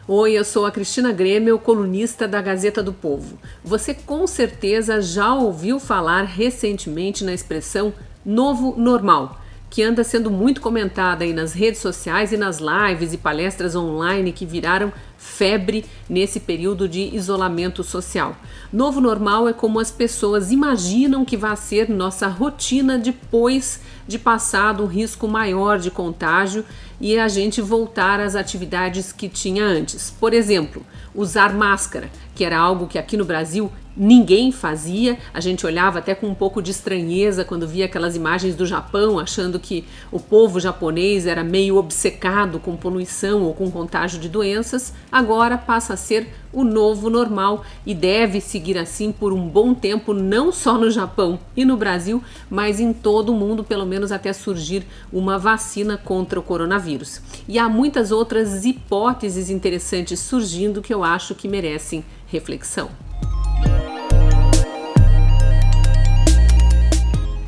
Oi, eu sou a Cristina Grêmio, colunista da Gazeta do Povo. Você com certeza já ouviu falar recentemente na expressão novo normal, que anda sendo muito comentada aí nas redes sociais e nas lives e palestras online que viraram febre nesse período de isolamento social. Novo normal é como as pessoas imaginam que vai ser nossa rotina depois de passado um risco maior de contágio e a gente voltar às atividades que tinha antes. Por exemplo, usar máscara, que era algo que aqui no Brasil ninguém fazia. A gente olhava até com um pouco de estranheza quando via aquelas imagens do Japão, achando que o povo japonês era meio obcecado com poluição ou com contágio de doenças. Agora passa a ser o novo normal e deve seguir assim por um bom tempo, não só no Japão e no Brasil, mas em todo o mundo, pelo menos até surgir uma vacina contra o coronavírus. E há muitas outras hipóteses interessantes surgindo que eu acho que merecem reflexão.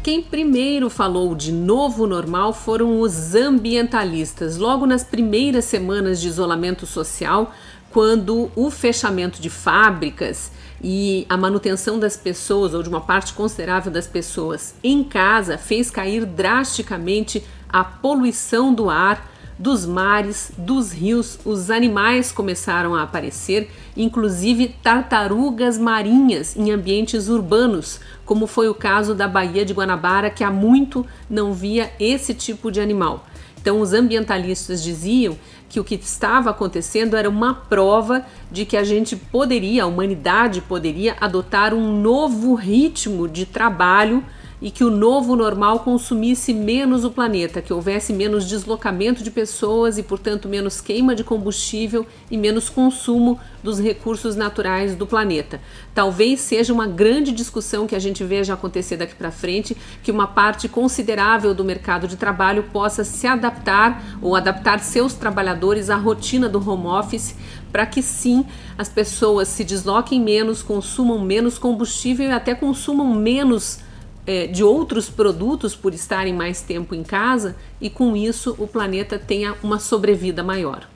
Quem primeiro falou de novo normal foram os ambientalistas, logo nas primeiras semanas de isolamento social, quando o fechamento de fábricas e a manutenção das pessoas, ou de uma parte considerável das pessoas, em casa, fez cair drasticamente a poluição do ar, dos mares, dos rios. Os animais começaram a aparecer, inclusive tartarugas marinhas em ambientes urbanos, como foi o caso da Baía de Guanabara, que há muito não via esse tipo de animal. Então, os ambientalistas diziam que o que estava acontecendo era uma prova de que a humanidade poderia adotar um novo ritmo de trabalho e que o novo normal consumisse menos o planeta, que houvesse menos deslocamento de pessoas e, portanto, menos queima de combustível e menos consumo dos recursos naturais do planeta. Talvez seja uma grande discussão que a gente veja acontecer daqui para frente, que uma parte considerável do mercado de trabalho possa se adaptar ou adaptar seus trabalhadores à rotina do home office, para que sim, as pessoas se desloquem menos, consumam menos combustível e até consumam menos de outros produtos por estarem mais tempo em casa e com isso o planeta tenha uma sobrevida maior.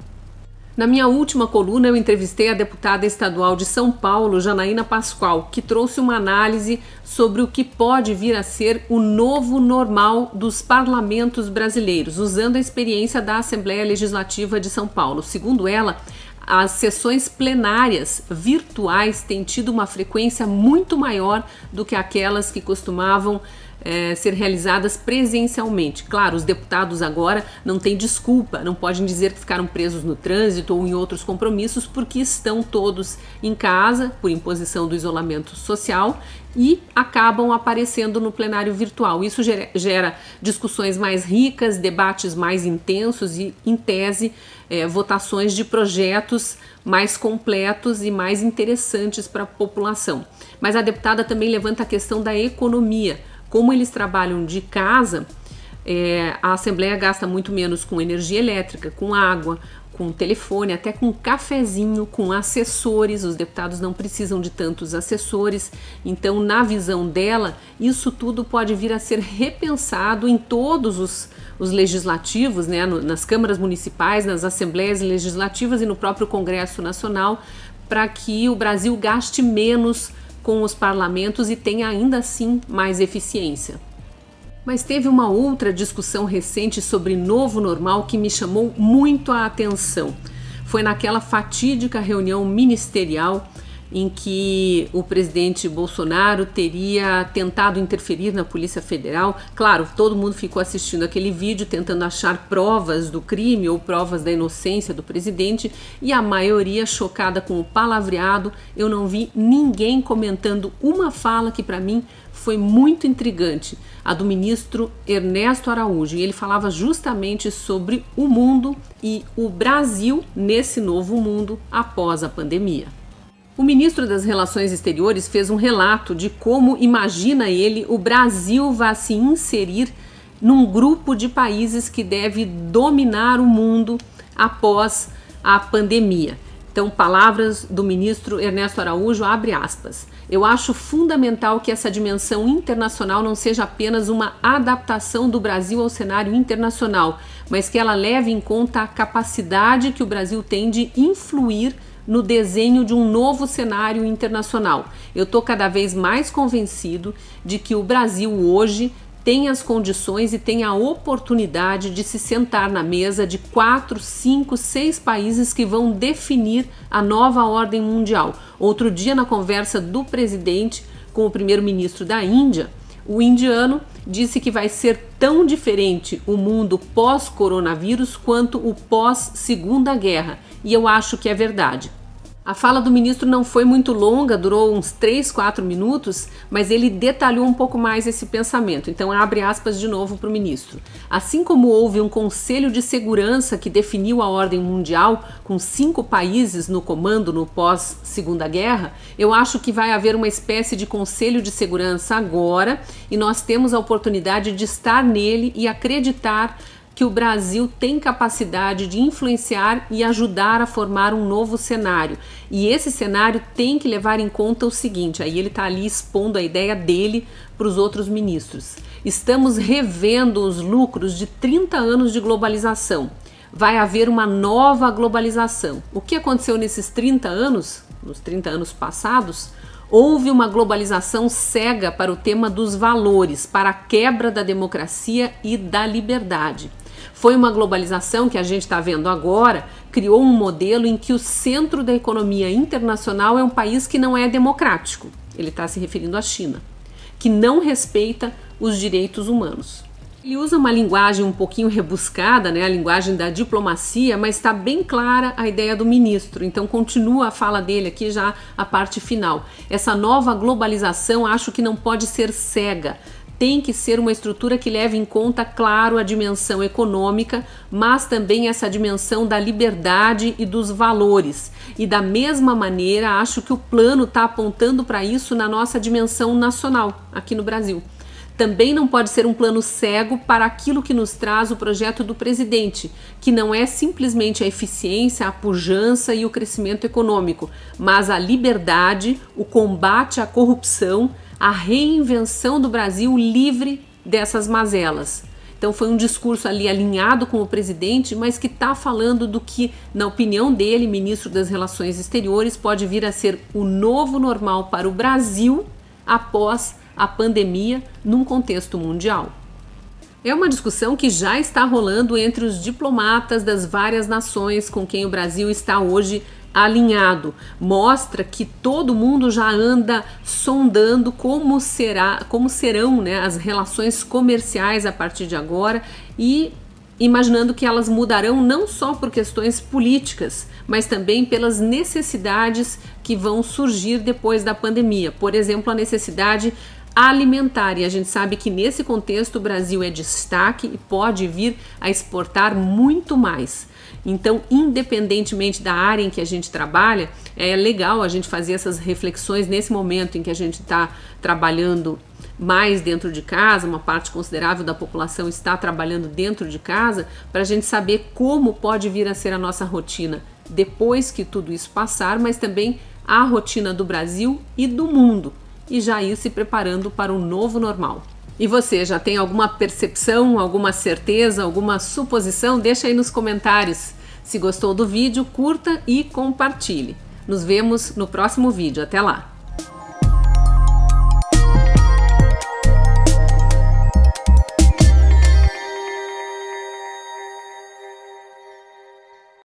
Na minha última coluna eu entrevistei a deputada estadual de São Paulo, Janaína Pascoal, que trouxe uma análise sobre o que pode vir a ser o novo normal dos parlamentos brasileiros, usando a experiência da Assembleia Legislativa de São Paulo. Segundo ela, as sessões plenárias virtuais têm tido uma frequência muito maior do que aquelas que costumavam ser realizadas presencialmente. Claro, os deputados agora não têm desculpa, não podem dizer que ficaram presos no trânsito ou em outros compromissos, porque estão todos em casa por imposição do isolamento social e acabam aparecendo no plenário virtual. Isso gera discussões mais ricas, debates mais intensos e, em tese, votações de projetos mais completos e mais interessantes para a população. Mas a deputada também levanta a questão da economia. Como eles trabalham de casa, a Assembleia gasta muito menos com energia elétrica, com água, com telefone, até com cafezinho, com assessores. Os deputados não precisam de tantos assessores. Então, na visão dela, isso tudo pode vir a ser repensado em todos os legislativos, né, nas câmaras municipais, nas assembleias legislativas e no próprio Congresso Nacional, para que o Brasil gaste menos com os parlamentos e tenha ainda assim mais eficiência. Mas teve uma outra discussão recente sobre novo normal que me chamou muito a atenção. Foi naquela fatídica reunião ministerial em que o presidente Bolsonaro teria tentado interferir na Polícia Federal. Claro, todo mundo ficou assistindo aquele vídeo tentando achar provas do crime ou provas da inocência do presidente e a maioria chocada com o palavreado. Eu não vi ninguém comentando uma fala que para mim foi muito intrigante, a do ministro Ernesto Araújo, e ele falava justamente sobre o mundo e o Brasil nesse novo mundo após a pandemia. O ministro das Relações Exteriores fez um relato de como imagina ele o Brasil vai se inserir num grupo de países que deve dominar o mundo após a pandemia. Então, palavras do ministro Ernesto Araújo, abre aspas. Eu acho fundamental que essa dimensão internacional não seja apenas uma adaptação do Brasil ao cenário internacional, mas que ela leve em conta a capacidade que o Brasil tem de influir no desenho de um novo cenário internacional. Eu estou cada vez mais convencido de que o Brasil hoje tem as condições e tem a oportunidade de se sentar na mesa de 4, 5, 6 países que vão definir a nova ordem mundial. Outro dia, na conversa do presidente com o primeiro-ministro da Índia, o indiano disse que vai ser tão diferente o mundo pós-coronavírus quanto o pós-Segunda Guerra, e eu acho que é verdade. A fala do ministro não foi muito longa, durou uns 3, 4 minutos, mas ele detalhou um pouco mais esse pensamento. Então, abre aspas de novo para o ministro. Assim como houve um Conselho de Segurança que definiu a ordem mundial, com 5 países no comando no pós-Segunda Guerra, eu acho que vai haver uma espécie de Conselho de Segurança agora, e nós temos a oportunidade de estar nele e acreditar que o Brasil tem capacidade de influenciar e ajudar a formar um novo cenário. E esse cenário tem que levar em conta o seguinte, aí ele está ali expondo a ideia dele para os outros ministros. Estamos revendo os lucros de 30 anos de globalização. Vai haver uma nova globalização. O que aconteceu nesses 30 anos, nos 30 anos passados? Houve uma globalização cega para o tema dos valores, para a quebra da democracia e da liberdade. Foi uma globalização que a gente está vendo agora, criou um modelo em que o centro da economia internacional é um país que não é democrático. Ele está se referindo à China, que não respeita os direitos humanos. Ele usa uma linguagem um pouquinho rebuscada, né, a linguagem da diplomacia, mas está bem clara a ideia do ministro. Então continua a fala dele aqui já a parte final. Essa nova globalização acho que não pode ser cega. Tem que ser uma estrutura que leve em conta, claro, a dimensão econômica, mas também essa dimensão da liberdade e dos valores. E da mesma maneira, acho que o plano está apontando para isso na nossa dimensão nacional, aqui no Brasil. Também não pode ser um plano cego para aquilo que nos traz o projeto do presidente, que não é simplesmente a eficiência, a pujança e o crescimento econômico, mas a liberdade, o combate à corrupção, a reinvenção do Brasil livre dessas mazelas. Então foi um discurso ali alinhado com o presidente, mas que está falando do que, na opinião dele, ministro das Relações Exteriores, pode vir a ser o novo normal para o Brasil após a pandemia num contexto mundial. É uma discussão que já está rolando entre os diplomatas das várias nações com quem o Brasil está hoje alinhado. Mostra que todo mundo já anda sondando como serão, né, as relações comerciais a partir de agora e imaginando que elas mudarão não só por questões políticas, mas também pelas necessidades que vão surgir depois da pandemia. Por exemplo, a necessidade alimentar, e a gente sabe que nesse contexto o Brasil é destaque e pode vir a exportar muito mais. Então, independentemente da área em que a gente trabalha, é legal a gente fazer essas reflexões nesse momento em que a gente está trabalhando mais dentro de casa, uma parte considerável da população está trabalhando dentro de casa, para a gente saber como pode vir a ser a nossa rotina depois que tudo isso passar, mas também a rotina do Brasil e do mundo, e já ir se preparando para um novo normal. E você já tem alguma percepção, alguma certeza, alguma suposição? Deixa aí nos comentários. Se gostou do vídeo, curta e compartilhe. Nos vemos no próximo vídeo. Até lá!